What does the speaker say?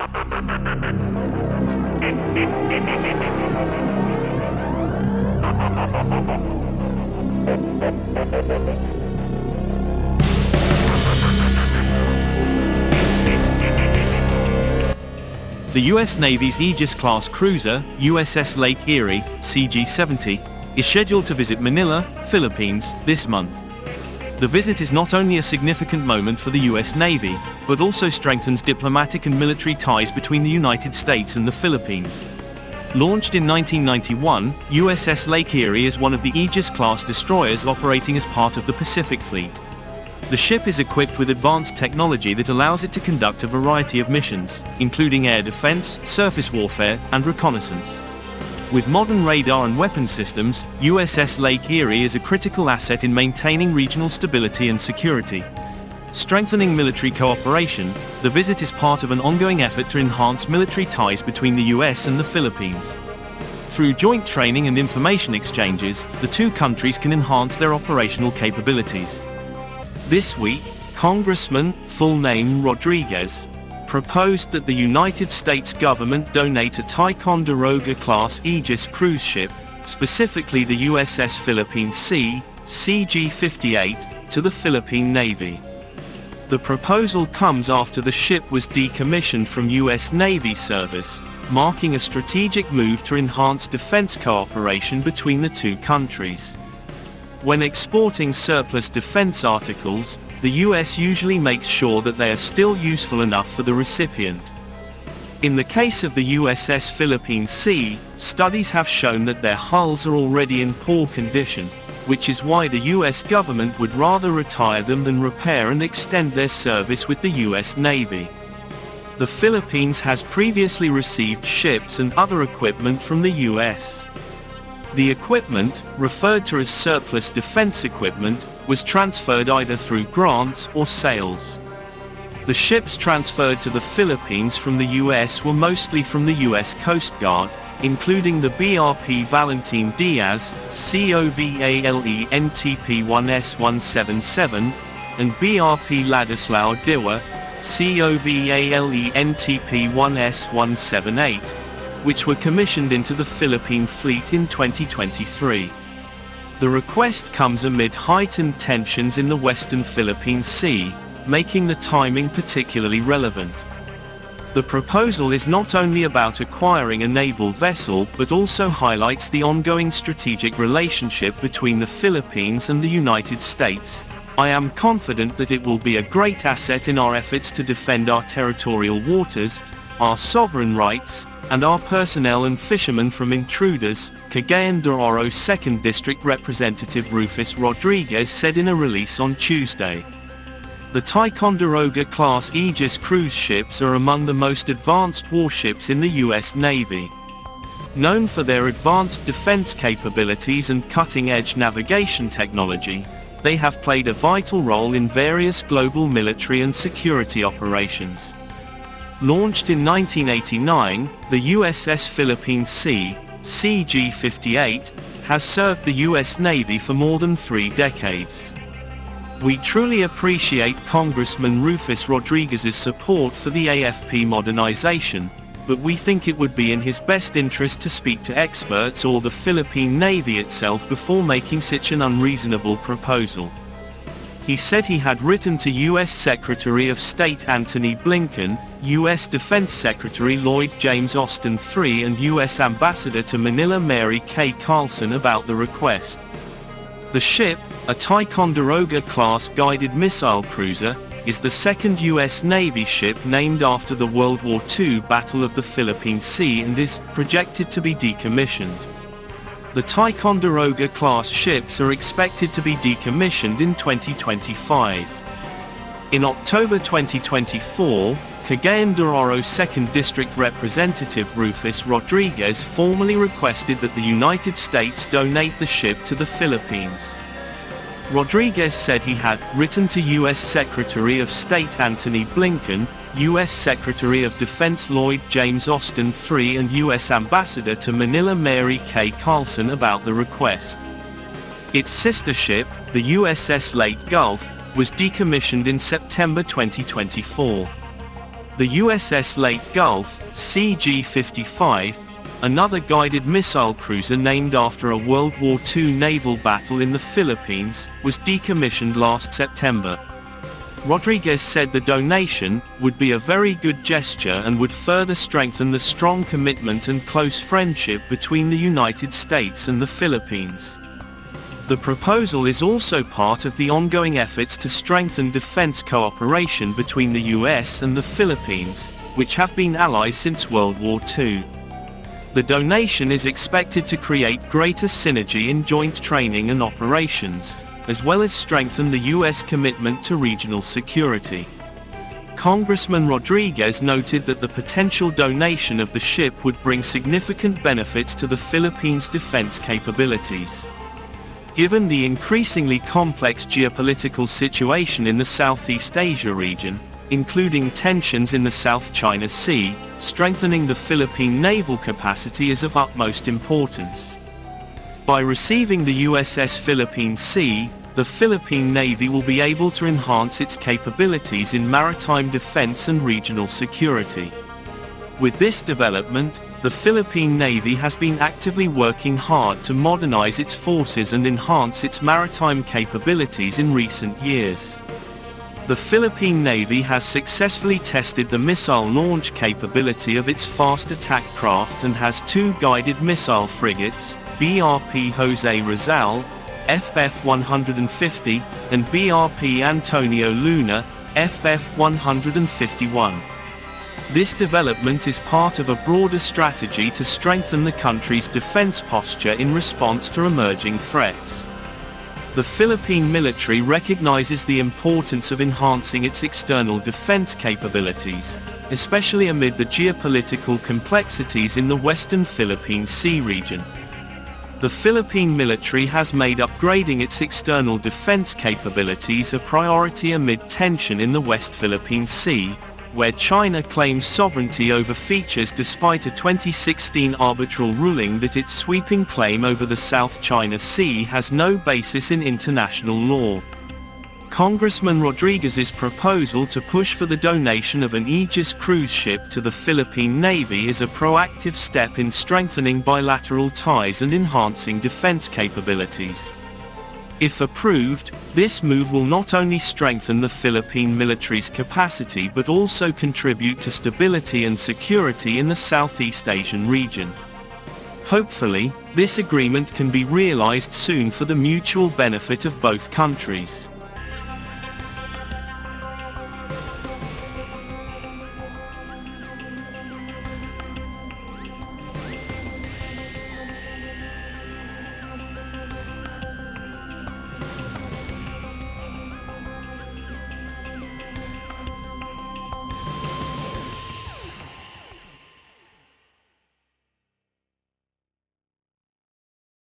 The U.S. Navy's Aegis-class cruiser, USS Lake Erie, CG-70, is scheduled to visit Manila, Philippines, this month. The visit is not only a significant moment for the U.S. Navy, but also strengthens diplomatic and military ties between the United States and the Philippines. Launched in 1991, USS Lake Erie is one of the Aegis-class destroyers operating as part of the Pacific Fleet. The ship is equipped with advanced technology that allows it to conduct a variety of missions, including air defense, surface warfare, and reconnaissance. With modern radar and weapon systems, USS Lake Erie is a critical asset in maintaining regional stability and security. Strengthening military cooperation, the visit is part of an ongoing effort to enhance military ties between the US and the Philippines. Through joint training and information exchanges, the two countries can enhance their operational capabilities. This week, Congressman, full name Rodriguez, proposed that the United States government donate a Ticonderoga-class Aegis cruise ship, specifically the USS Philippine Sea, CG-58, to the Philippine Navy. The proposal comes after the ship was decommissioned from U.S. Navy service, marking a strategic move to enhance defense cooperation between the two countries. When exporting surplus defense articles, the U.S. usually makes sure that they are still useful enough for the recipient. In the case of the USS Philippine Sea, studies have shown that their hulls are already in poor condition, which is why the U.S. government would rather retire them than repair and extend their service with the U.S. Navy. The Philippines has previously received ships and other equipment from the U.S. The equipment, referred to as surplus defense equipment, was transferred either through grants or sales. The ships transferred to the Philippines from the U.S. were mostly from the U.S. Coast Guard, including the BRP Valentin Diaz, COVALE NTP-1S177, and BRP Ladislao Diwa, COVALE NTP-1S178, which were commissioned into the Philippine fleet in 2023. The request comes amid heightened tensions in the western Philippine Sea, making the timing particularly relevant. The proposal is not only about acquiring a naval vessel but also highlights the ongoing strategic relationship between the Philippines and the United States. I am confident that it will be a great asset in our efforts to defend our territorial waters, our sovereign rights, and our personnel and fishermen from intruders, Cagayan de Oro 2nd District Representative Rufus Rodriguez said in a release on Tuesday. The Ticonderoga-class Aegis cruise ships are among the most advanced warships in the U.S. Navy. Known for their advanced defense capabilities and cutting-edge navigation technology, they have played a vital role in various global military and security operations. Launched in 1989, the USS Philippine Sea, CG-58, has served the U.S. Navy for more than 3 decades. We truly appreciate Congressman Rufus Rodriguez's support for the AFP modernization, but we think it would be in his best interest to speak to experts or the Philippine Navy itself before making such an unreasonable proposal. He said he had written to U.S. Secretary of State Antony Blinken, U.S. Defense Secretary Lloyd James Austin III and U.S. Ambassador to Manila Mary Kay Carlson about the request. The ship, a Ticonderoga-class guided missile cruiser, is the second U.S. Navy ship named after the World War II Battle of the Philippine Sea and is projected to be decommissioned. The Ticonderoga-class ships are expected to be decommissioned in 2025. In October 2024, Cagayan de Oro 2nd District Representative Rufus Rodriguez formally requested that the United States donate the ship to the Philippines. Rodriguez said he had written to U.S. Secretary of State Antony Blinken, U.S. Secretary of Defense Lloyd James Austin III and U.S. Ambassador to Manila Mary Kay Carlson about the request. Its sister ship, the USS Lake Gulf, was decommissioned in September 2024. The USS Lake Gulf, CG-55, another guided missile cruiser named after a World War II naval battle in the Philippines, was decommissioned last September. Rodriguez said the donation would be a very good gesture and would further strengthen the strong commitment and close friendship between the United States and the Philippines. The proposal is also part of the ongoing efforts to strengthen defense cooperation between the US and the Philippines, which have been allies since World War II. The donation is expected to create greater synergy in joint training and operations, as well as strengthen the U.S. commitment to regional security. Congressman Rodriguez noted that the potential donation of the ship would bring significant benefits to the Philippines' defense capabilities. Given the increasingly complex geopolitical situation in the Southeast Asia region, including tensions in the South China Sea, strengthening the Philippine naval capacity is of utmost importance. By receiving the USS Philippine Sea, the Philippine Navy will be able to enhance its capabilities in maritime defense and regional security. With this development, the Philippine Navy has been actively working hard to modernize its forces and enhance its maritime capabilities in recent years. The Philippine Navy has successfully tested the missile launch capability of its fast attack craft and has 2 guided missile frigates, BRP Jose Rizal, FF-150, and BRP Antonio Luna, FF-151. This development is part of a broader strategy to strengthen the country's defense posture in response to emerging threats. The Philippine military recognizes the importance of enhancing its external defense capabilities, especially amid the geopolitical complexities in the Western Philippine Sea region. The Philippine military has made upgrading its external defense capabilities a priority amid tension in the West Philippine Sea, where China claims sovereignty over features despite a 2016 arbitral ruling that its sweeping claim over the South China Sea has no basis in international law. Congressman Rodriguez's proposal to push for the donation of an AEGIS cruise ship to the Philippine Navy is a proactive step in strengthening bilateral ties and enhancing defense capabilities. If approved, this move will not only strengthen the Philippine military's capacity but also contribute to stability and security in the Southeast Asian region. Hopefully, this agreement can be realized soon for the mutual benefit of both countries.